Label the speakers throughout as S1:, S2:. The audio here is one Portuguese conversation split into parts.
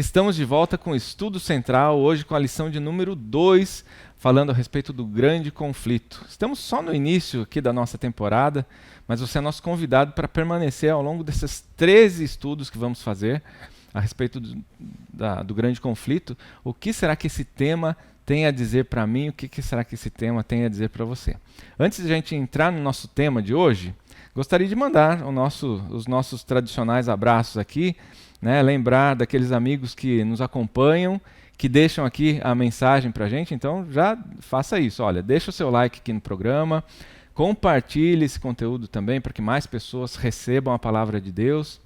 S1: Estamos de volta com o Estudo Central, hoje com a lição de número 2, falando a respeito do grande conflito. Estamos só no início aqui da nossa temporada, mas você é nosso convidado para permanecer ao longo desses 13 estudos que vamos fazer a respeito do grande conflito. O que será que esse tema tem a dizer para mim? O que será que esse tema tem a dizer para você? Antes de a gente entrar no nosso tema de hoje, gostaria de mandar os nossos tradicionais abraços aqui, né, lembrar daqueles amigos que nos acompanham, que deixam aqui a mensagem para a gente. Então já faça isso, olha, deixa o seu like aqui no programa, compartilhe esse conteúdo também para que mais pessoas recebam a palavra de Deus.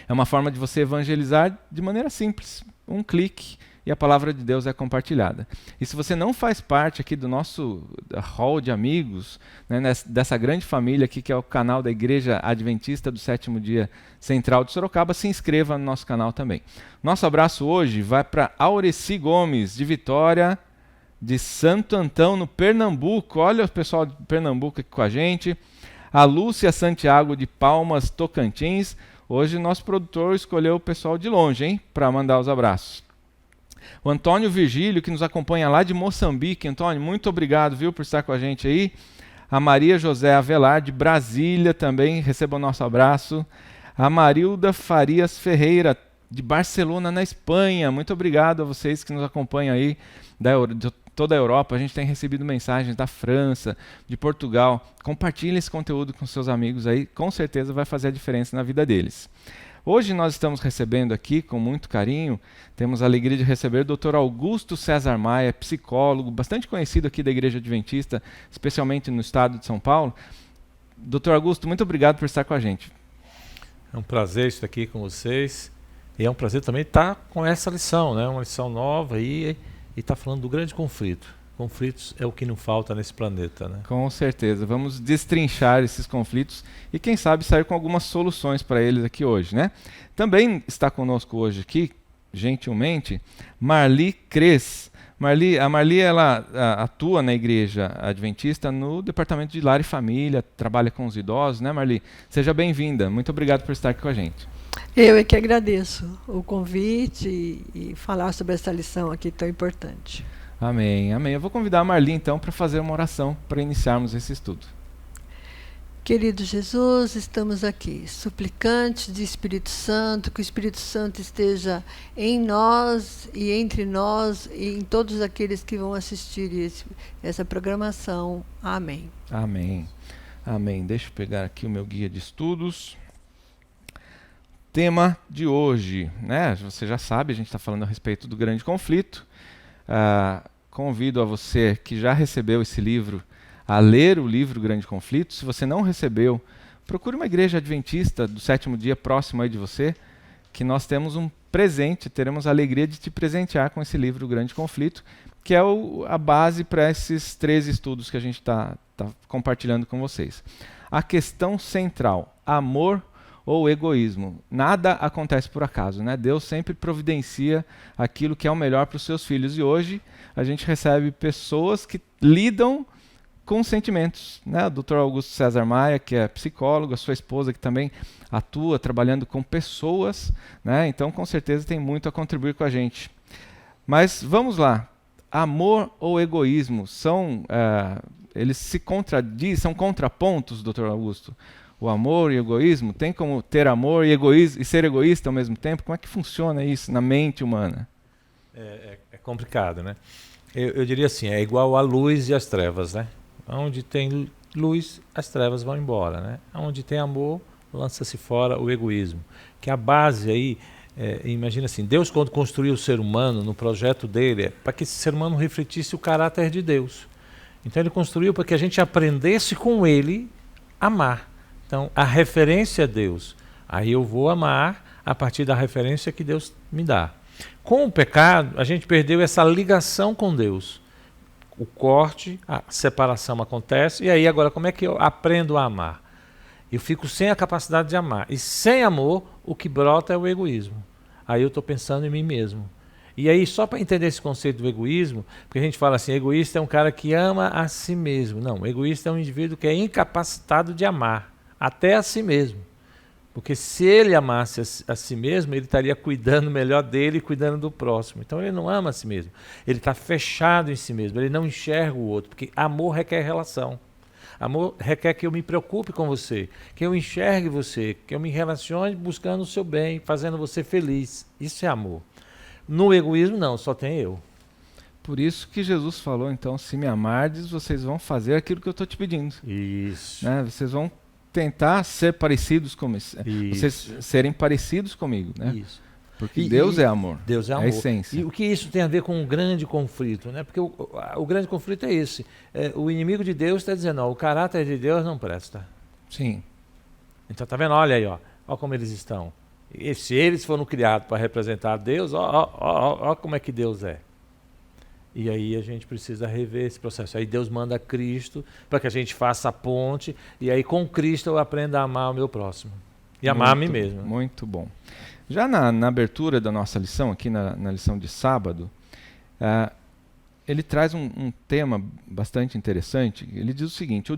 S1: É uma forma de você evangelizar de maneira simples, um clique e a palavra de Deus é compartilhada. E se você não faz parte aqui do nosso hall de amigos, né, dessa grande família aqui que é o canal da Igreja Adventista do Sétimo Dia Central de Sorocaba, se inscreva no nosso canal também. Nosso abraço hoje vai para Aureci Gomes, de Vitória, de Santo Antão, no Pernambuco. Olha o pessoal de Pernambuco aqui com a gente. A Lúcia Santiago, de Palmas, Tocantins. Hoje nosso produtor escolheu o pessoal de longe, hein, para mandar os abraços. O Antônio Virgílio, que nos acompanha lá de Moçambique. Antônio, muito obrigado, viu, por estar com a gente aí. A Maria José Avelar, de Brasília, também receba o nosso abraço. A Marilda Farias Ferreira, de Barcelona, na Espanha. Muito obrigado a vocês que nos acompanham aí de toda a Europa. A gente tem recebido mensagens da França, de Portugal. Compartilhe esse conteúdo com seus amigos aí, com certeza vai fazer a diferença na vida deles. Hoje nós estamos recebendo aqui, com muito carinho, temos a alegria de receber o Dr. Augusto César Maia, psicólogo, bastante conhecido aqui da Igreja Adventista, especialmente no estado de São Paulo. Dr. Augusto, muito obrigado por estar com a gente.
S2: É um prazer estar aqui com vocês e é um prazer também estar com essa lição, né? Uma lição nova e estar falando do grande conflito. Conflitos é o que não falta nesse planeta, né?
S1: Com certeza. Vamos destrinchar esses conflitos e, quem sabe, sair com algumas soluções para eles aqui hoje, né? Também está conosco hoje aqui, gentilmente, Marli Cres. A Marli, ela atua na Igreja Adventista no Departamento de Lar e Família, trabalha com os idosos, né, Marli? Seja bem-vinda. Muito obrigado por estar aqui com a gente.
S3: Eu é que agradeço o convite e falar sobre essa lição aqui tão importante.
S1: Amém, amém. Eu vou convidar a Marli, então, para fazer uma oração para iniciarmos esse estudo.
S3: Querido Jesus, estamos aqui, suplicantes de Espírito Santo, que o Espírito Santo esteja em nós e entre nós e em todos aqueles que vão assistir essa programação. Amém.
S1: Amém, amém. Deixa eu pegar aqui o meu guia de estudos. Tema de hoje, né? Você já sabe, a gente está falando a respeito do grande conflito. Convido a você que já recebeu esse livro a ler o livro Grande Conflito. Se você não recebeu, procure uma igreja adventista do sétimo dia próximo aí de você, que nós temos um presente, teremos a alegria de te presentear com esse livro Grande Conflito, que é a base para esses 13 estudos que a gente está compartilhando com vocês. A questão central, amor ou egoísmo. Nada acontece por acaso, né? Deus sempre providencia aquilo que é o melhor para os seus filhos. E hoje a gente recebe pessoas que lidam com sentimentos, né? O Dr. Augusto César Maia, que é psicólogo, a sua esposa que também atua trabalhando com pessoas, né? Então com certeza tem muito a contribuir com a gente. Mas vamos lá. Amor ou egoísmo eles se contradizem, são contrapontos, Dr. Augusto? O amor e o egoísmo? Tem como ter amor e ser egoísta ao mesmo tempo? Como é que funciona isso na mente humana?
S2: É complicado, né? Eu diria assim, é igual a luz e as trevas, né? Onde tem luz, as trevas vão embora, né? Onde tem amor, lança-se fora o egoísmo. Que a base aí, imagina assim, Deus quando construiu o ser humano, no projeto dele, é para que esse ser humano refletisse o caráter de Deus. Então ele construiu para que a gente aprendesse com ele a amar. Então, a referência é Deus. Aí eu vou amar a partir da referência que Deus me dá. Com o pecado, a gente perdeu essa ligação com Deus. O corte, a separação acontece. E aí, agora, como é que eu aprendo a amar? Eu fico sem a capacidade de amar. E sem amor, o que brota é o egoísmo. Aí eu estou pensando em mim mesmo. E aí, só para entender esse conceito do egoísmo, porque a gente fala assim, egoísta é um cara que ama a si mesmo. Não, egoísta é um indivíduo que é incapacitado de amar. Até a si mesmo. Porque se ele amasse a si mesmo, ele estaria cuidando melhor dele e cuidando do próximo. Então ele não ama a si mesmo. Ele está fechado em si mesmo, ele não enxerga o outro, porque amor requer relação. Amor requer que eu me preocupe com você, que eu enxergue você, que eu me relacione buscando o seu bem, fazendo você feliz. Isso é amor. No egoísmo, não, só tem eu.
S1: Por isso que Jesus falou, então, se me amardes, vocês vão fazer aquilo que eu estou te pedindo.
S2: Isso.
S1: Né? Vocês vão tentar ser parecidos comigo. Vocês serem parecidos comigo. Né?
S2: Isso.
S1: Porque Deus é amor.
S2: Deus é amor.
S1: É a essência.
S2: E o que isso tem a ver com um grande conflito? Né? Porque o grande conflito é esse. O inimigo de Deus está dizendo, ó, o caráter de Deus não presta.
S1: Sim.
S2: Então tá vendo? Olha aí, ó como eles estão. E se eles foram criados para representar Deus, ó como é que Deus é. E aí a gente precisa rever esse processo. Aí Deus manda Cristo para que a gente faça a ponte, e aí com Cristo eu aprenda a amar o meu próximo. E amar a mim mesmo.
S1: Muito bom. Já na abertura da nossa lição, aqui na lição de sábado, ele traz um tema bastante interessante. Ele diz o seguinte, o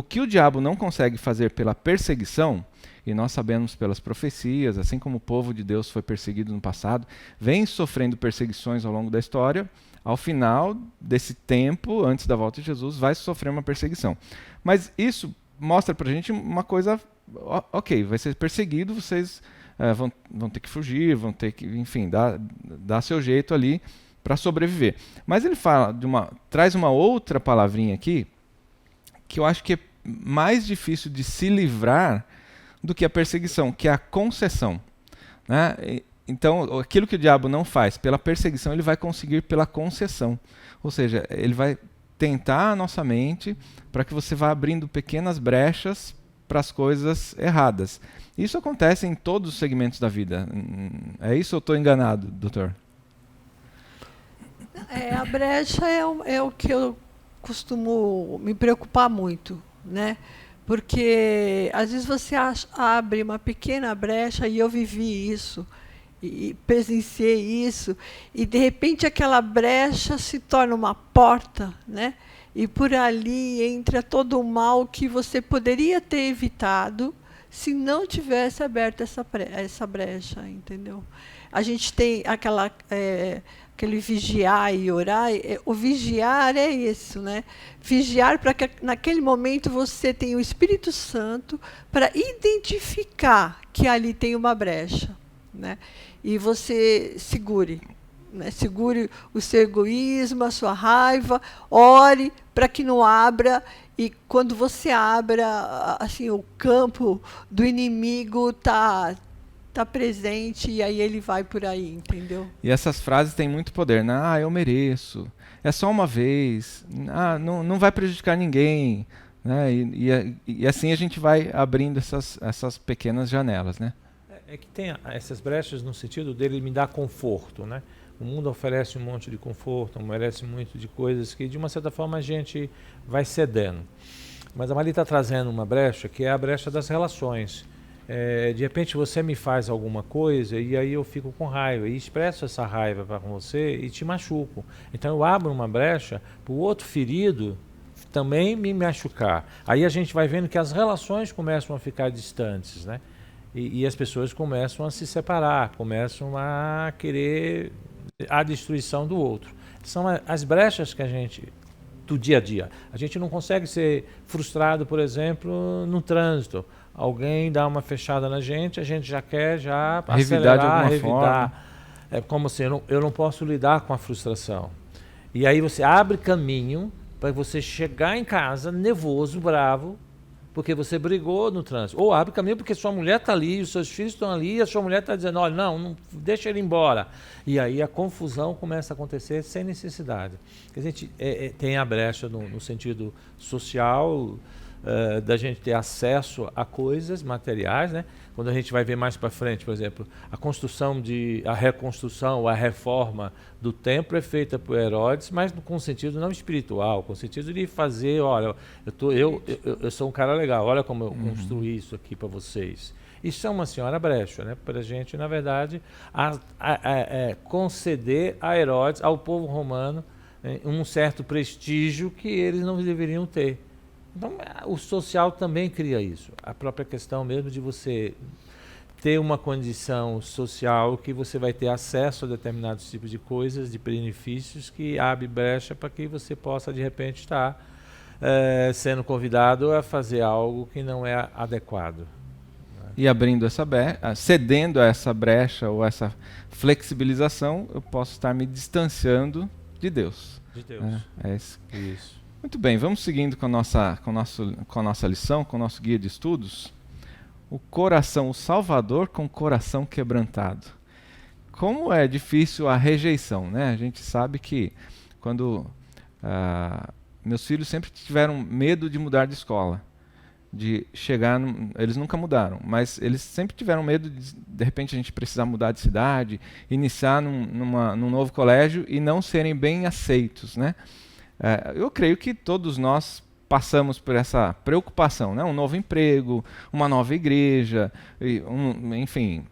S1: que o diabo não consegue fazer pela perseguição, e nós sabemos pelas profecias, assim como o povo de Deus foi perseguido no passado, vem sofrendo perseguições ao longo da história, ao final desse tempo, antes da volta de Jesus, vai sofrer uma perseguição. Mas isso mostra para a gente uma coisa, ok, vai ser perseguido, vocês vão ter que fugir, vão ter que, enfim, dar seu jeito ali para sobreviver. Mas ele traz uma outra palavrinha aqui, que eu acho que é mais difícil de se livrar do que a perseguição, que é a concessão. Né? Então, aquilo que o diabo não faz pela perseguição, ele vai conseguir pela concessão. Ou seja, ele vai tentar a nossa mente para que você vá abrindo pequenas brechas para as coisas erradas. Isso acontece em todos os segmentos da vida. É isso ou eu estou enganado, doutor?
S3: A brecha é o que eu costumo me preocupar muito, né? Porque às vezes você abre uma pequena brecha, e eu vivi isso, e presenciei isso, e de repente aquela brecha se torna uma porta, né? E por ali entra todo o mal que você poderia ter evitado se não tivesse aberto essa brecha, entendeu? A gente tem aquele vigiar e orar. O vigiar é isso, né? Vigiar para que naquele momento você tenha o Espírito Santo para identificar que ali tem uma brecha, né? E você segure, né? Segure o seu egoísmo, a sua raiva, ore para que não abra. E quando você abra, assim, o campo do inimigo está presente, e aí ele vai por aí, entendeu?
S1: E essas frases têm muito poder, né? Eu mereço, é só uma vez, não vai prejudicar ninguém, né? E assim a gente vai abrindo essas pequenas janelas, né?
S2: É que tem essas brechas no sentido dele me dar conforto, né? O mundo oferece um monte de conforto, oferece muito de coisas que de uma certa forma a gente vai cedendo. Mas a Mali está trazendo uma brecha que é a brecha das relações. De repente você me faz alguma coisa e aí eu fico com raiva e expresso essa raiva para você e te machuco. Então eu abro uma brecha para o outro ferido também me machucar. Aí a gente vai vendo que as relações começam a ficar distantes, né? E as pessoas começam a se separar, começam a querer a destruição do outro. São as brechas que a gente, do dia a dia. A gente não consegue ser frustrado, por exemplo, no trânsito. Alguém dá uma fechada na gente, a gente já quer acelerar, revidar. É como assim, eu não posso lidar com a frustração. E aí você abre caminho para você chegar em casa nervoso, bravo, porque você brigou no trânsito. Ou abre caminho porque sua mulher está ali, os seus filhos estão ali, e a sua mulher está dizendo, olha, não, deixa ele embora. E aí a confusão começa a acontecer sem necessidade. A gente tem a brecha no sentido social, da gente ter acesso a coisas materiais, né? Quando a gente vai ver mais para frente, por exemplo, a reconstrução, a reforma do templo é feita por Herodes, mas com sentido não espiritual, com sentido de fazer, olha, eu sou um cara legal, olha como eu construí isso aqui para vocês. Isso é uma senhora brecha, né? Para a gente, na verdade, conceder a Herodes, ao povo romano, um certo prestígio que eles não deveriam ter. Então, o social também cria isso. A própria questão mesmo de você ter uma condição social que você vai ter acesso a determinados tipos de coisas, de benefícios que abre brecha para que você possa, de repente, estar sendo convidado a fazer algo que não é adequado.
S1: E abrindo essa cedendo a essa brecha ou essa flexibilização, eu posso estar me distanciando de Deus.
S2: De Deus.
S1: É isso.
S2: Isso.
S1: Muito bem, vamos seguindo com a nossa lição, com o nosso guia de estudos. O coração, o Salvador com o coração quebrantado. Como é difícil a rejeição, né? A gente sabe que quando meus filhos sempre tiveram medo de mudar de escola, de chegar, eles nunca mudaram, mas eles sempre tiveram medo de repente a gente precisar mudar de cidade, iniciar num novo colégio e não serem bem aceitos, né? Eu creio que todos nós passamos por essa preocupação, né? Um novo emprego, uma nova igreja, enfim,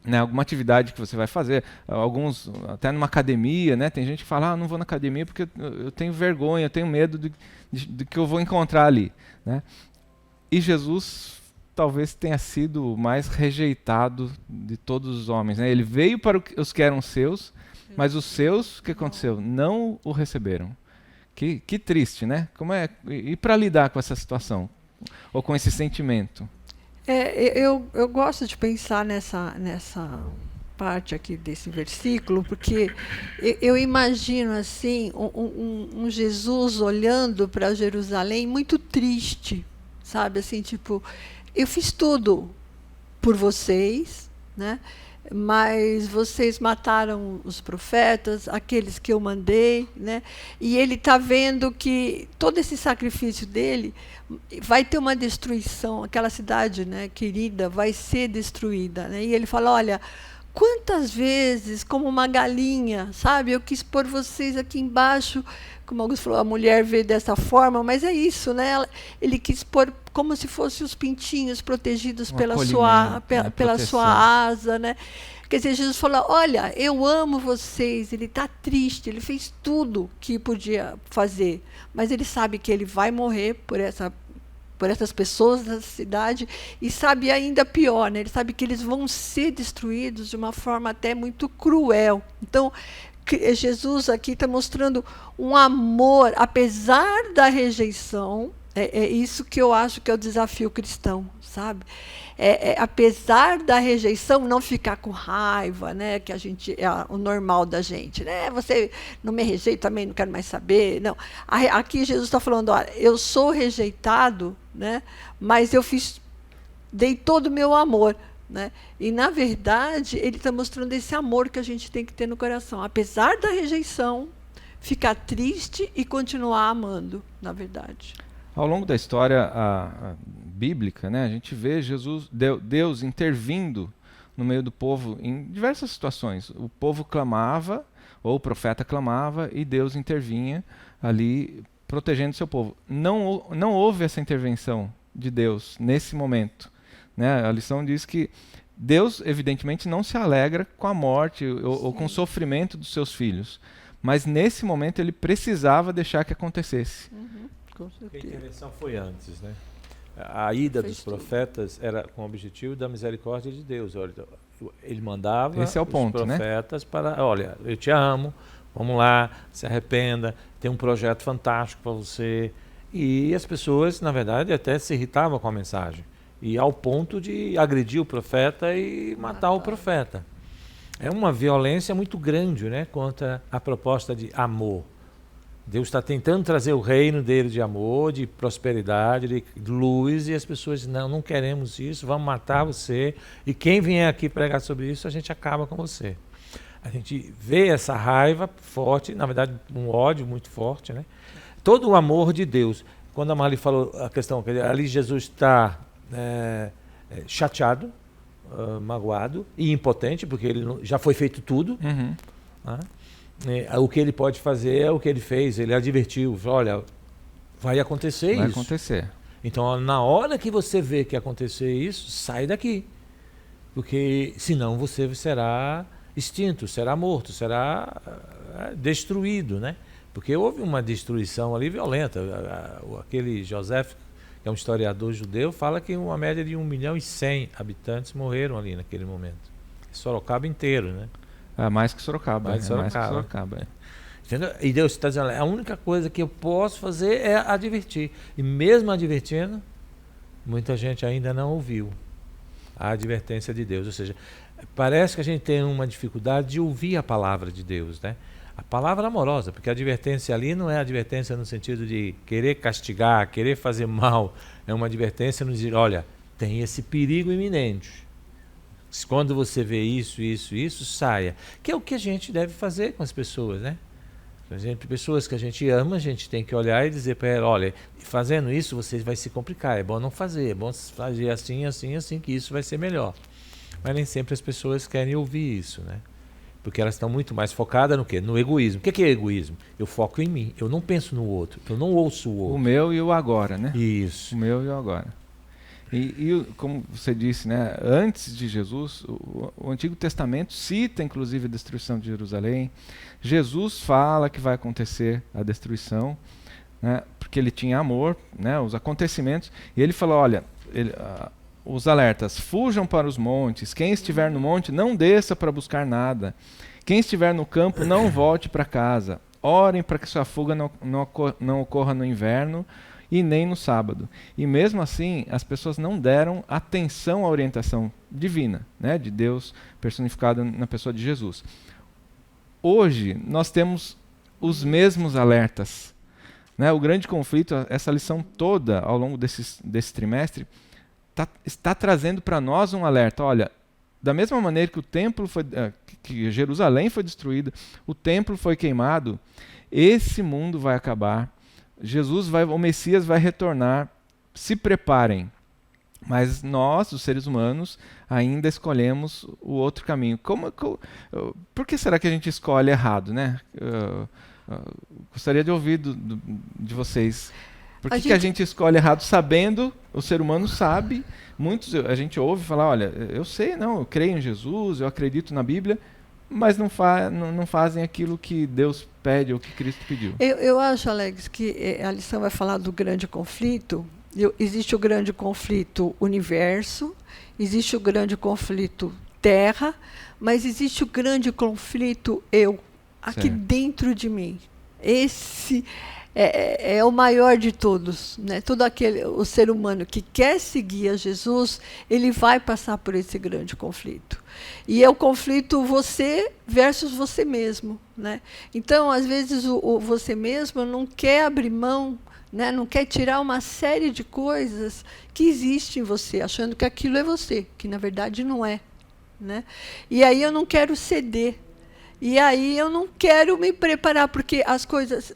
S1: né? Alguma atividade que você vai fazer, alguns até numa academia, né? Tem gente que fala, não vou na academia porque eu tenho vergonha, eu tenho medo do que eu vou encontrar ali, né? E Jesus talvez tenha sido o mais rejeitado de todos os homens, né? Ele veio para os que eram seus, mas os seus, o que aconteceu? Não o receberam. Que triste, né? Como é? E para lidar com essa situação? Ou com esse sentimento?
S3: Eu gosto de pensar nessa parte aqui desse versículo, porque eu imagino assim um Jesus olhando para Jerusalém muito triste, sabe? Assim, tipo, eu fiz tudo por vocês, né? Mas vocês mataram os profetas, aqueles que eu mandei, né? E ele está vendo que todo esse sacrifício dele vai ter uma destruição, aquela cidade, né, querida, vai ser destruída, né? E ele fala, olha, quantas vezes, como uma galinha, sabe? Eu quis pôr vocês aqui embaixo, como Augusto falou, a mulher vê dessa forma, mas é isso, né? Ele quis pôr como se fossem os pintinhos protegidos pela sua asa, né? Quer dizer, Jesus falou, olha, eu amo vocês, ele está triste, ele fez tudo que podia fazer, mas ele sabe que ele vai morrer por essas pessoas da cidade, e sabe ainda pior, né? Ele sabe que eles vão ser destruídos de uma forma até muito cruel. Então, Jesus aqui está mostrando um amor, apesar da rejeição. É isso que eu acho que é o desafio cristão, sabe? Apesar da rejeição, não ficar com raiva, né? Que a gente é o normal da gente, né? Você não me rejeita, também não quero mais saber. Não. Aqui Jesus está falando, olha, eu sou rejeitado, né? Mas eu dei todo o meu amor, né? E na verdade ele está mostrando esse amor que a gente tem que ter no coração, apesar da rejeição, ficar triste e continuar amando, na verdade.
S1: Ao longo da história bíblica, né, a gente vê Deus intervindo no meio do povo em diversas situações. O povo clamava, ou o profeta clamava, e Deus intervinha ali, protegendo o seu povo. Não houve essa intervenção de Deus nesse momento, né? A lição diz que Deus, evidentemente, não se alegra com a morte ou com o sofrimento dos seus filhos. Mas nesse momento ele precisava deixar que acontecesse.
S2: A intervenção foi antes, né? A ida dos profetas era com o objetivo da misericórdia de Deus. Ele mandava
S1: Esse é o ponto,
S2: os profetas, né? Para, olha, eu te amo, vamos lá, se arrependa, tem um projeto fantástico para você. E as pessoas, na verdade, até se irritavam com a mensagem. E ao ponto de agredir o profeta e matar o profeta. É uma violência muito grande, né, contra a proposta de amor. Deus está tentando trazer o reino dele de amor, de prosperidade, de luz, e as pessoas dizem, não queremos isso, vamos matar você, e quem vier aqui pregar sobre isso, a gente acaba com você. A gente vê essa raiva forte, na verdade um ódio muito forte, né? Todo o amor de Deus. Quando a Marli falou a questão, ali Jesus está chateado, magoado e impotente, porque ele já foi feito tudo.
S1: Uhum.
S2: Né? O que ele pode fazer é o que ele fez, ele advertiu, olha, vai acontecer isso.
S1: Vai acontecer.
S2: Então, na hora que você vê que acontecer isso, sai daqui. Porque senão você será extinto, será morto, será destruído, né? Porque houve uma destruição ali violenta. Aquele José, que é um historiador judeu, fala que uma média de 1.100.000 habitantes morreram ali naquele momento. Sorocaba inteiro, né?
S1: Mais que Sorocaba.
S2: Mais que
S1: Mais que
S2: Sorocaba.
S1: Sorocaba.
S2: Entendeu? E Deus está dizendo, a única coisa que eu posso fazer é advertir. E mesmo advertindo, muita gente ainda não ouviu a advertência de Deus. Ou seja, parece que a gente tem uma dificuldade de ouvir a palavra de Deus, né? A palavra amorosa, porque a advertência ali não é advertência no sentido de querer castigar, querer fazer mal. É uma advertência no dizer, olha, tem esse perigo iminente. Quando você vê isso, saia. Que é o que a gente deve fazer com as pessoas, né? Pessoas que a gente ama, a gente tem que olhar e dizer para ela, olha, fazendo isso você vai se complicar, é bom não fazer, é bom fazer assim, que isso vai ser melhor. Mas nem sempre as pessoas querem ouvir isso, né? Porque elas estão muito mais focadas no quê? No egoísmo. O que é egoísmo? Eu foco em mim, eu não penso no outro, eu não ouço o outro.
S1: O meu e o agora, né?
S2: Isso.
S1: O meu e o agora. E como você disse, né, antes de Jesus, o Antigo Testamento cita inclusive a destruição de Jerusalém. Jesus fala que vai acontecer a destruição, né, porque ele tinha amor, né, os acontecimentos. E ele falou, olha, os alertas, fujam para os montes, quem estiver no monte não desça para buscar nada. Quem estiver no campo não volte para casa. Orem para que sua fuga não ocorra no inverno, e nem no sábado. E mesmo assim, as pessoas não deram atenção à orientação divina, né, de Deus personificado na pessoa de Jesus. Hoje, nós temos os mesmos alertas. Né? O grande conflito, essa lição toda ao longo desse trimestre, está trazendo para nós um alerta. Olha, da mesma maneira que o templo que Jerusalém foi destruída, o templo foi queimado, esse mundo vai acabar. O Messias vai retornar, se preparem. Mas nós, os seres humanos, ainda escolhemos o outro caminho. Por que será que a gente escolhe errado, né? Gostaria de ouvir de vocês. Por que a gente escolhe errado sabendo, o ser humano sabe, a gente ouve falar, olha, eu sei, eu creio em Jesus, eu acredito na Bíblia, mas não fazem aquilo que Deus pede ou que Cristo pediu.
S3: Eu acho, Alex, que a lição vai falar do grande conflito. Existe o grande conflito universo, existe o grande conflito terra, mas existe o grande conflito eu, aqui dentro de mim. Esse é o maior de todos, né? O ser humano que quer seguir a Jesus, ele vai passar por esse grande conflito. E é o conflito você versus você mesmo, né? Então, às vezes, o você mesmo não quer abrir mão, né? Não quer tirar uma série de coisas que existem em você, achando que aquilo é você, que na verdade não é, né? E aí eu não quero ceder. E aí eu não quero me preparar, porque as coisas,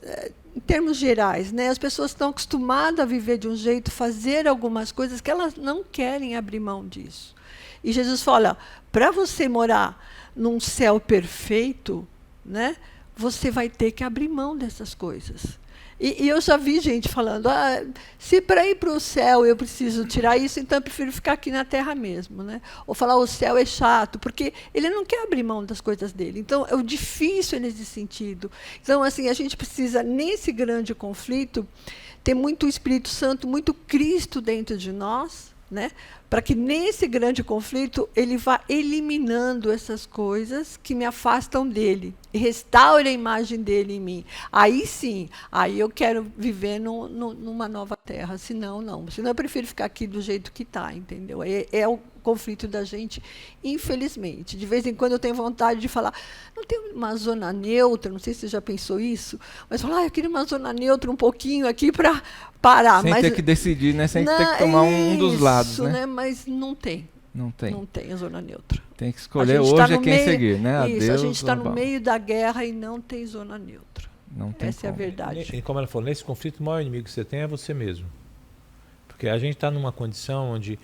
S3: em termos gerais, né, as pessoas estão acostumadas a viver de um jeito, fazer algumas coisas que elas não querem abrir mão disso. E Jesus fala, para você morar num céu perfeito, né, você vai ter que abrir mão dessas coisas. E eu já vi gente falando, se para ir para o céu eu preciso tirar isso, então eu prefiro ficar aqui na terra mesmo, né? Ou falar, o céu é chato, porque ele não quer abrir mão das coisas dele. Então, é o difícil nesse sentido. Então, assim, a gente precisa, nesse grande conflito, ter muito Espírito Santo, muito Cristo dentro de nós, né? Para que nesse grande conflito ele vá eliminando essas coisas que me afastam dele e restaure a imagem dele em mim. Aí sim, aí eu quero viver numa nova terra, senão não. Senão eu prefiro ficar aqui do jeito que está, entendeu? É o conflito da gente, infelizmente. De vez em quando eu tenho vontade de falar, não tem uma zona neutra, não sei se você já pensou isso, mas falar, eu queria uma zona neutra um pouquinho aqui para parar.
S1: Sem ter que decidir, né? Sem ter que tomar um dos lados, né?
S3: Mas não tem.
S1: Não tem.
S3: Não tem a zona neutra.
S1: Tem que escolher hoje quem seguir, né?
S3: Isso, a gente está no meio da guerra e não tem zona neutra.
S1: Não tem
S3: Essa é a verdade.
S2: E como ela falou, nesse conflito, o maior inimigo que você tem é você mesmo. Porque a gente está numa condição onde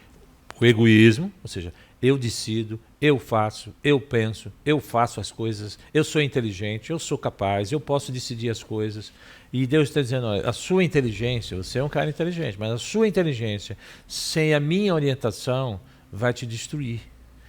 S2: o egoísmo, ou seja, eu decido, eu faço, eu penso, eu faço as coisas, eu sou inteligente, eu sou capaz, eu posso decidir as coisas. E Deus está dizendo, olha, a sua inteligência, você é um cara inteligente, mas a sua inteligência, sem a minha orientação, vai te destruir.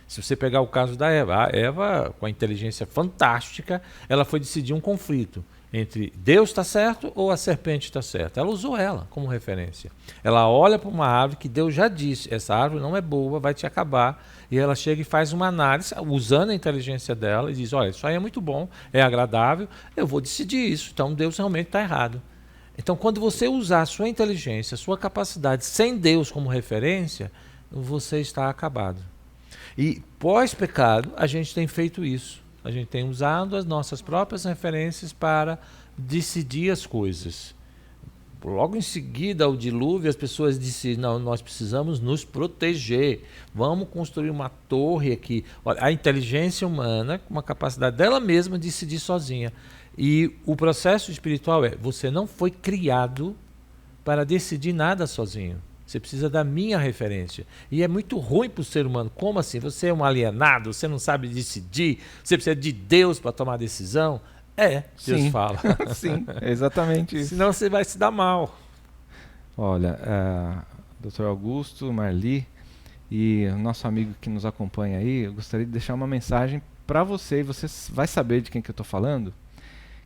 S2: Se você pegar o caso da Eva, a Eva, com a inteligência fantástica, ela foi decidir um conflito. entre Deus está certo ou a serpente está certa. Ela usou ela como referência. Ela olha para uma árvore que Deus já disse, essa árvore não é boa, vai te acabar. E ela chega e faz uma análise, usando a inteligência dela, e diz, olha, isso aí é muito bom, é agradável, eu vou decidir isso. Então Deus realmente está errado. Então quando você usar a sua inteligência, a sua capacidade, sem Deus como referência, você está acabado. E pós-pecado, a gente tem feito isso. A gente tem usado as nossas próprias referências para decidir as coisas. Logo em seguida ao dilúvio, as pessoas disseram, não, nós precisamos nos proteger. Vamos construir uma torre aqui. Olha, a inteligência humana, com uma capacidade dela mesma de decidir sozinha. E o processo espiritual é, você não foi criado para decidir nada sozinho. Você precisa da minha referência. E é muito ruim para o ser humano. Como assim? Você é um alienado, você não sabe decidir, você precisa de Deus para tomar decisão? Deus
S1: Sim.
S2: fala.
S1: Sim, é exatamente isso.
S2: Senão você vai se dar mal.
S1: Olha, Dr. Augusto, Marli e o nosso amigo que nos acompanha aí, eu gostaria de deixar uma mensagem para você, e você vai saber de quem que eu estou falando,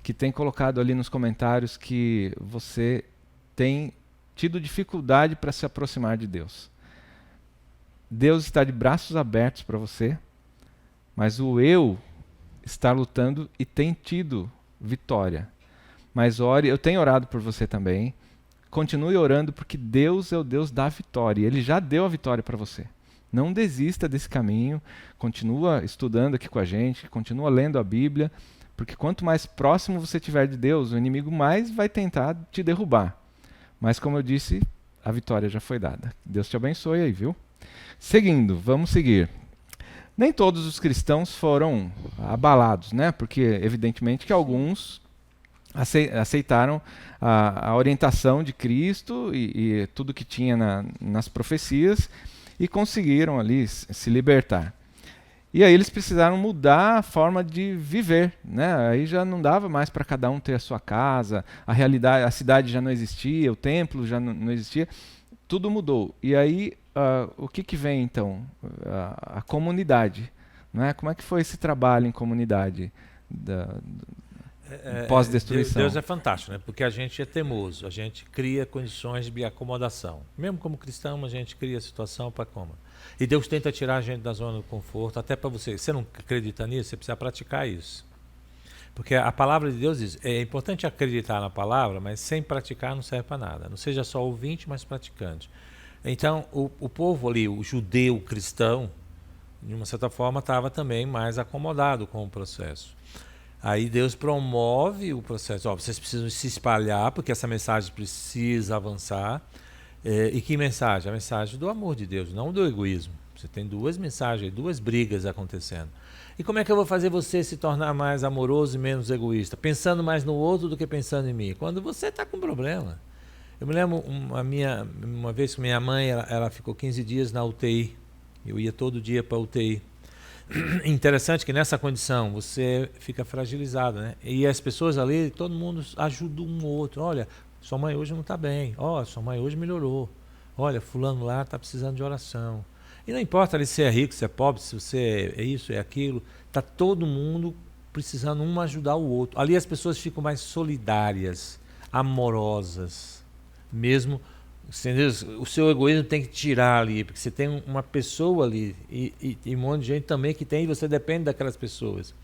S1: que tem colocado ali nos comentários que você tem tido dificuldade para se aproximar de Deus. Deus está de braços abertos para você, mas o eu está lutando e tem tido vitória. Mas ore, eu tenho orado por você também. Continue orando, porque Deus é o Deus da vitória. E Ele já deu a vitória para você. Não desista desse caminho. Continua estudando aqui com a gente. Continua lendo a Bíblia. Porque quanto mais próximo você estiver de Deus, o inimigo mais vai tentar te derrubar. Mas como eu disse, a vitória já foi dada. Deus te abençoe aí, viu? Seguindo, vamos seguir. Nem todos os cristãos foram abalados, né? Porque evidentemente que alguns aceitaram a orientação de Cristo e tudo que tinha nas profecias e conseguiram ali se libertar. E aí eles precisaram mudar a forma de viver, né? Aí já não dava mais para cada um ter a sua casa, a realidade, a cidade já não existia, o templo já não existia, tudo mudou. E aí o que vem então? A comunidade, né? Como é que foi esse trabalho em comunidade pós-destruição?
S2: Deus é fantástico, né? Porque a gente é teimoso, a gente cria condições de acomodação. Mesmo como cristão, a gente cria a situação para como. E Deus tenta tirar a gente da zona do conforto, até para você. Você não acredita nisso? Você precisa praticar isso. Porque a palavra de Deus diz, é importante acreditar na palavra, mas sem praticar não serve para nada. Não seja só ouvinte, mas praticante. Então, o povo ali, o judeu cristão, de uma certa forma, estava também mais acomodado com o processo. Aí Deus promove o processo. Vocês precisam se espalhar, porque essa mensagem precisa avançar. E que mensagem? A mensagem do amor de Deus, não do egoísmo. Você tem duas mensagens, duas brigas acontecendo. E como é que eu vou fazer você se tornar mais amoroso e menos egoísta? Pensando mais no outro do que pensando em mim. Quando você está com problema. Eu me lembro uma vez que minha mãe ela ficou 15 dias na UTI. Eu ia todo dia para a UTI. Interessante que nessa condição você fica fragilizado, né? E as pessoas ali, todo mundo ajuda um outro. Olha, sua mãe hoje não está bem. Sua mãe hoje melhorou. Olha, fulano lá está precisando de oração. E não importa ali se é rico, se é pobre, se você é isso, é aquilo. Está todo mundo precisando um ajudar o outro. Ali as pessoas ficam mais solidárias, amorosas. Mesmo, entendeu? O seu egoísmo tem que tirar ali, porque você tem uma pessoa ali e um monte de gente também que tem e você depende daquelas pessoas.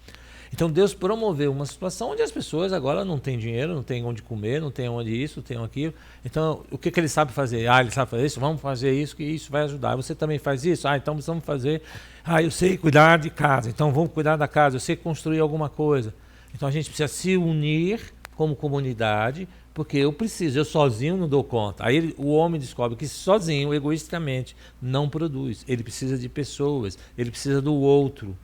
S2: Então Deus promoveu uma situação onde as pessoas agora não têm dinheiro, não têm onde comer, não têm onde isso, não têm aquilo. Então, o que ele sabe fazer? Ele sabe fazer isso? Vamos fazer isso, que isso vai ajudar. Você também faz isso? Então precisamos fazer. Eu sei cuidar de casa, então vamos cuidar da casa. Eu sei construir alguma coisa. Então a gente precisa se unir como comunidade, porque eu sozinho não dou conta. Aí o homem descobre que sozinho, egoisticamente, não produz. Ele precisa de pessoas, ele precisa do outro.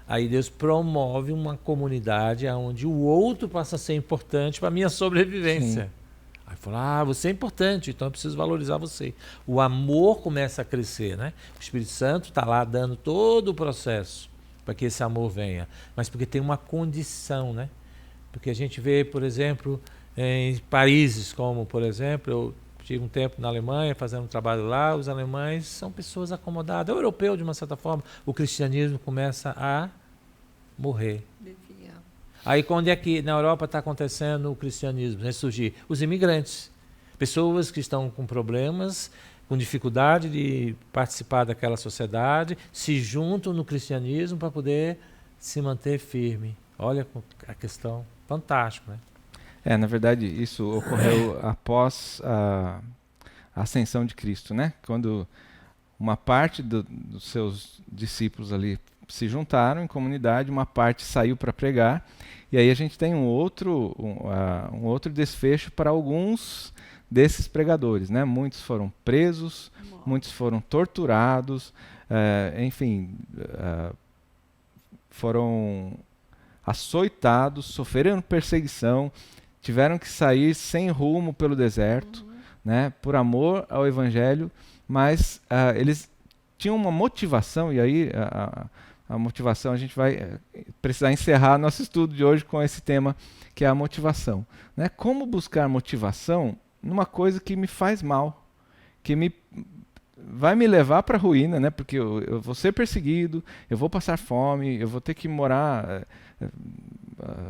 S2: Aí Deus promove uma comunidade onde o outro passa a ser importante para a minha sobrevivência. Sim. Aí fala, você é importante, então eu preciso valorizar você. O amor começa a crescer, né? O Espírito Santo está lá dando todo o processo para que esse amor venha. Mas porque tem uma condição, né? Porque a gente vê, por exemplo, em países como, por exemplo, eu tive um tempo na Alemanha fazendo um trabalho lá, os alemães são pessoas acomodadas. O europeu, de uma certa forma, o cristianismo começa a morrer. Aí onde é que na Europa está acontecendo o cristianismo, ressurgir? Os imigrantes, pessoas que estão com problemas, com dificuldade de participar daquela sociedade, se juntam no cristianismo para poder se manter firme. Olha a questão, fantástico, né?
S1: Na verdade, isso ocorreu após a ascensão de Cristo, né? Quando uma parte dos seus discípulos ali se juntaram em comunidade, uma parte saiu para pregar, e aí a gente tem um outro desfecho para alguns desses pregadores, né? Muitos foram presos, muitos foram torturados, enfim, foram açoitados, sofreram perseguição, tiveram que sair sem rumo pelo deserto, né? Por amor ao Evangelho, mas eles tinham uma motivação, e aí a motivação, a gente vai precisar encerrar nosso estudo de hoje com esse tema, que é a motivação, né? Como buscar motivação numa coisa que me faz mal, que vai me levar para a ruína, né? Porque eu vou ser perseguido, eu vou passar fome, eu vou ter que morar,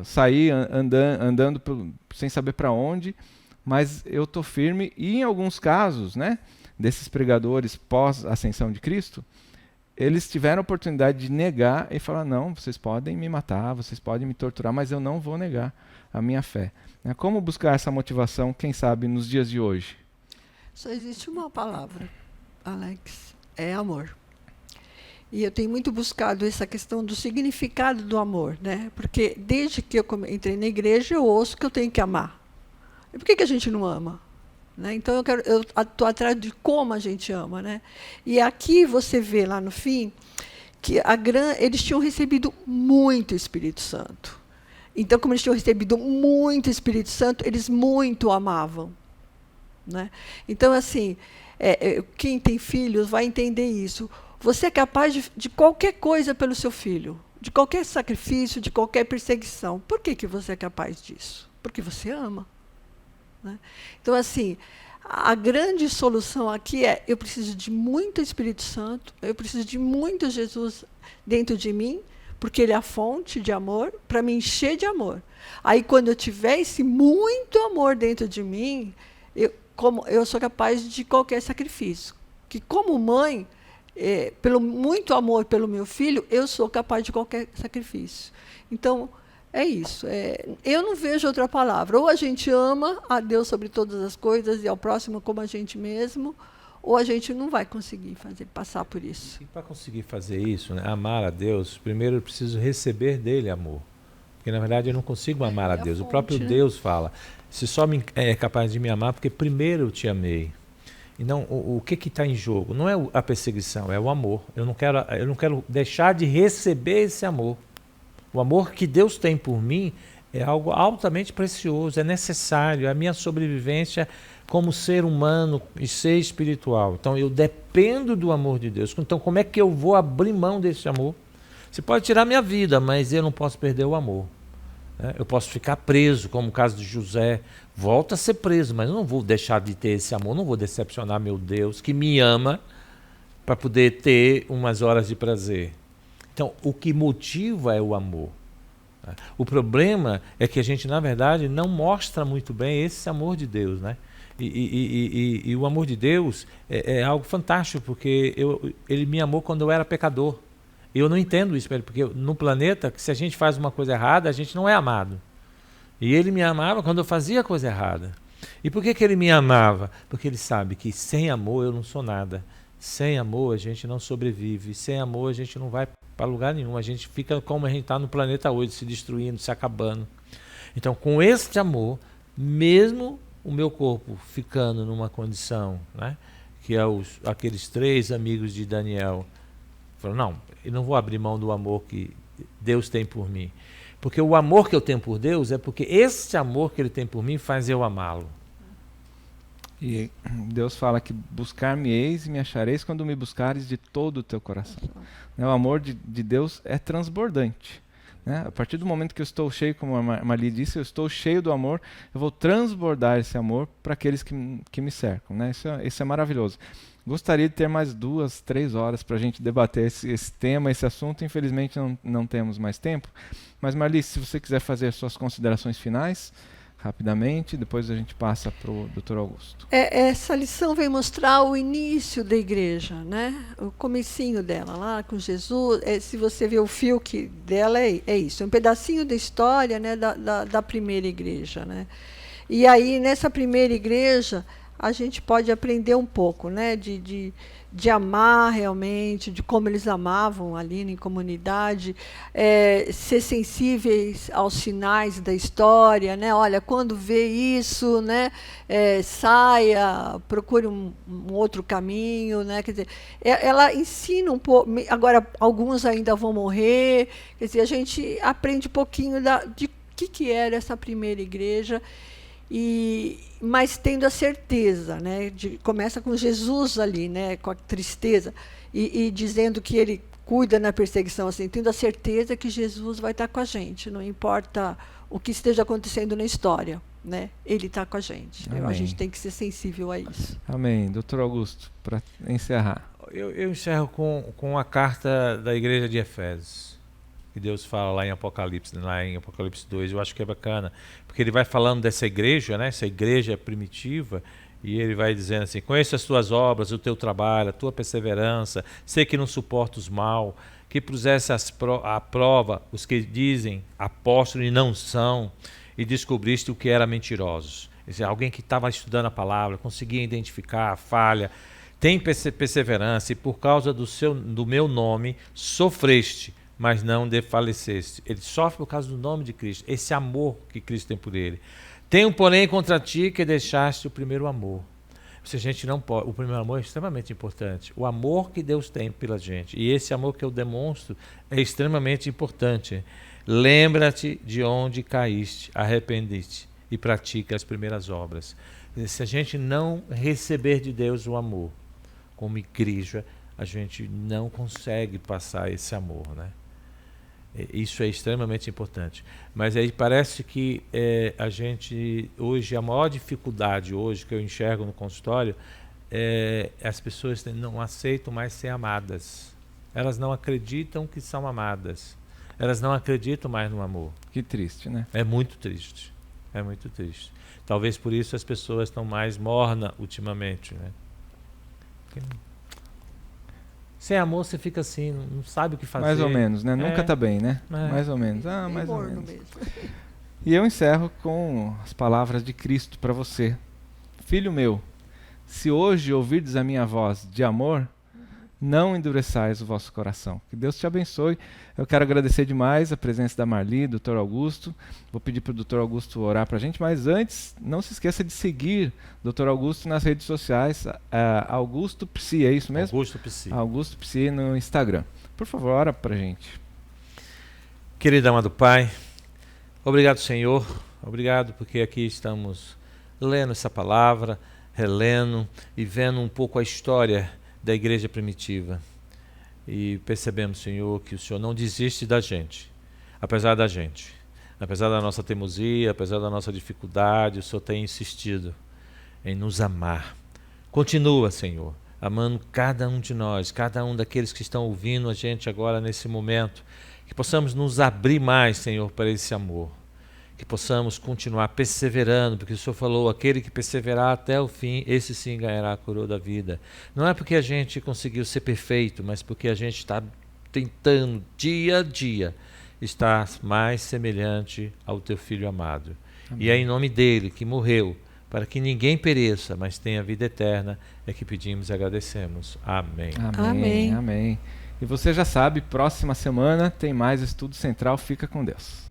S1: sair andando sem saber para onde, mas eu estou firme. E em alguns casos, né, desses pregadores pós-ascensão de Cristo, eles tiveram a oportunidade de negar e falar: não, vocês podem me matar, vocês podem me torturar, mas eu não vou negar a minha fé. Como buscar essa motivação, quem sabe, nos dias de hoje?
S3: Só existe uma palavra, Alex, é amor. E eu tenho muito buscado essa questão do significado do amor, né? Porque desde que eu entrei na igreja, eu ouço que eu tenho que amar. E por que a gente não ama? Né? Então eu estou atrás de como a gente ama, né? E aqui você vê lá no fim que eles tinham recebido muito Espírito Santo. Então, como eles tinham recebido muito Espírito Santo, eles muito amavam, né? Então, assim, quem tem filhos vai entender isso. Você é capaz de qualquer coisa pelo seu filho, de qualquer sacrifício, de qualquer perseguição. Por que você é capaz disso? Porque você ama. Né? Então, assim, a grande solução aqui é: eu preciso de muito Espírito Santo, eu preciso de muito Jesus dentro de mim, porque ele é a fonte de amor, para me encher de amor. Aí, quando eu tiver esse muito amor dentro de mim, eu sou capaz de qualquer sacrifício. Que, como mãe, pelo muito amor pelo meu filho, eu sou capaz de qualquer sacrifício. Então, é isso. Eu não vejo outra palavra. Ou a gente ama a Deus sobre todas as coisas e ao próximo como a gente mesmo, ou a gente não vai conseguir passar por isso.
S2: E para conseguir fazer isso, né, amar a Deus, primeiro eu preciso receber dele amor. Porque, na verdade, eu não consigo amar a Deus. O próprio Deus fala: se só é capaz de me amar porque primeiro eu te amei. Então, o que está em jogo? Não é a perseguição, é o amor. Eu não quero deixar de receber esse amor. O amor que Deus tem por mim é algo altamente precioso, é necessário, é a minha sobrevivência como ser humano e ser espiritual. Então, eu dependo do amor de Deus. Então, como é que eu vou abrir mão desse amor? Você pode tirar minha vida, mas eu não posso perder o amor. Eu posso ficar preso, como o caso de José. Volta a ser preso, mas eu não vou deixar de ter esse amor, não vou decepcionar meu Deus, que me ama, para poder ter umas horas de prazer. Então, o que motiva é o amor. O problema é que a gente, na verdade, não mostra muito bem esse amor de Deus, né? E o amor de Deus é algo fantástico, porque ele me amou quando eu era pecador. Eu não entendo isso, porque no planeta, se a gente faz uma coisa errada, a gente não é amado. E ele me amava quando eu fazia a coisa errada. E por que ele me amava? Porque ele sabe que sem amor eu não sou nada. Sem amor a gente não sobrevive. Sem amor a gente não vai para lugar nenhum. A gente fica como a gente está no planeta hoje, se destruindo, se acabando. Então, com esse amor, mesmo o meu corpo ficando numa condição, né, que é aqueles 3 amigos de Daniel falaram: não, eu não vou abrir mão do amor que Deus tem por mim. Porque o amor que eu tenho por Deus é porque esse amor que ele tem por mim faz eu amá-lo.
S1: E Deus fala que buscar-me-eis e me achareis quando me buscares de todo o teu coração. O amor de Deus é transbordante. Né? A partir do momento que eu estou cheio, como a Marli disse, eu estou cheio do amor, eu vou transbordar esse amor para aqueles que me cercam. Né? Isso é maravilhoso. Gostaria de ter mais 2, 3 horas para a gente debater esse tema, esse assunto. Infelizmente não temos mais tempo. Mas Marli, se você quiser fazer suas considerações finais, rapidamente, depois a gente passa para o Dr. Augusto.
S3: Essa lição vem mostrar o início da igreja, né? O comecinho dela, lá com Jesus. Se você ver o fio dela, é isso. É um pedacinho da história, né, da primeira igreja. Né? E aí, nessa primeira igreja, a gente pode aprender um pouco, né, de amar realmente, de como eles amavam ali em comunidade, ser sensíveis aos sinais da história, né? Olha, quando vê isso, né, saia, procure um outro caminho, né? Quer dizer, ela ensina um pouco. Agora, alguns ainda vão morrer. Quer dizer, a gente aprende um pouquinho de que era essa primeira igreja. Mas tendo a certeza, né, começa com Jesus ali, né, com a tristeza, e dizendo que ele cuida na perseguição, assim, tendo a certeza que Jesus vai estar com a gente, não importa o que esteja acontecendo na história, né, ele está com a gente. A gente tem que ser sensível a isso.
S1: Amém. Dr. Augusto, para encerrar.
S2: Eu encerro com a carta da igreja de Efésios, que Deus fala lá em Apocalipse 2, eu acho que é bacana, porque ele vai falando dessa igreja, né, essa igreja primitiva, e ele vai dizendo assim: conheço as tuas obras, o teu trabalho, a tua perseverança, sei que não suportas mal, que pusesse à prova os que dizem apóstolos e não são, e descobriste o que era mentirosos. Quer dizer, alguém que estava estudando a palavra, conseguia identificar a falha, tem perseverança, e por causa do meu nome sofreste, mas não desfaleceste. Ele sofre por causa do nome de Cristo, esse amor que Cristo tem por ele. Tenho, porém, contra ti que deixaste o primeiro amor. Se a gente não pode, o primeiro amor é extremamente importante. O amor que Deus tem pela gente, e esse amor que eu demonstro é extremamente importante. Lembra-te de onde caíste, arrepende-te e pratica as primeiras obras. Se a gente não receber de Deus o amor, como igreja, a gente não consegue passar esse amor, né? Isso é extremamente importante. Mas aí parece que a gente, hoje, a maior dificuldade hoje que eu enxergo no consultório as pessoas não aceitam mais ser amadas. Elas não acreditam que são amadas. Elas não acreditam mais no amor.
S1: Que triste, né?
S2: É muito triste. É muito triste. Talvez por isso as pessoas estão mais mornas ultimamente, né? Sem amor você fica assim, não sabe o que fazer.
S1: Mais ou menos, né? Nunca tá bem, né? Mais ou menos. Mais ou menos.
S3: Mesmo.
S1: E eu encerro com as palavras de Cristo para você. Filho meu, se hoje ouvirdes a minha voz de amor, não endureçais o vosso coração. Que Deus te abençoe. Eu quero agradecer demais a presença da Marli, do Dr. Augusto. Vou pedir para o Dr. Augusto orar para a gente, mas antes, não se esqueça de seguir o Dr. Augusto nas redes sociais. Augusto Psi, é isso mesmo?
S2: Augusto Psi.
S1: Augusto Psi no Instagram. Por favor, ora para a gente.
S2: Querido amado Pai, obrigado, Senhor. Obrigado porque aqui estamos lendo essa palavra, relendo e vendo um pouco a história da igreja primitiva, e percebemos, Senhor, que o Senhor não desiste da gente, apesar da nossa teimosia, apesar da nossa dificuldade, o Senhor tem insistido em nos amar. Continua, Senhor, amando cada um de nós, cada um daqueles que estão ouvindo a gente agora nesse momento, que possamos nos abrir mais, Senhor, para esse amor, que possamos continuar perseverando, porque o Senhor falou, aquele que perseverar até o fim, esse sim ganhará a coroa da vida. Não é porque a gente conseguiu ser perfeito, mas porque a gente está tentando, dia a dia, estar mais semelhante ao Teu Filho amado. Amém. E é em nome dele, que morreu, para que ninguém pereça, mas tenha vida eterna, é que pedimos e agradecemos. Amém.
S1: Amém. Amém. E você já sabe, próxima semana tem mais Estudo Central. Fica com Deus.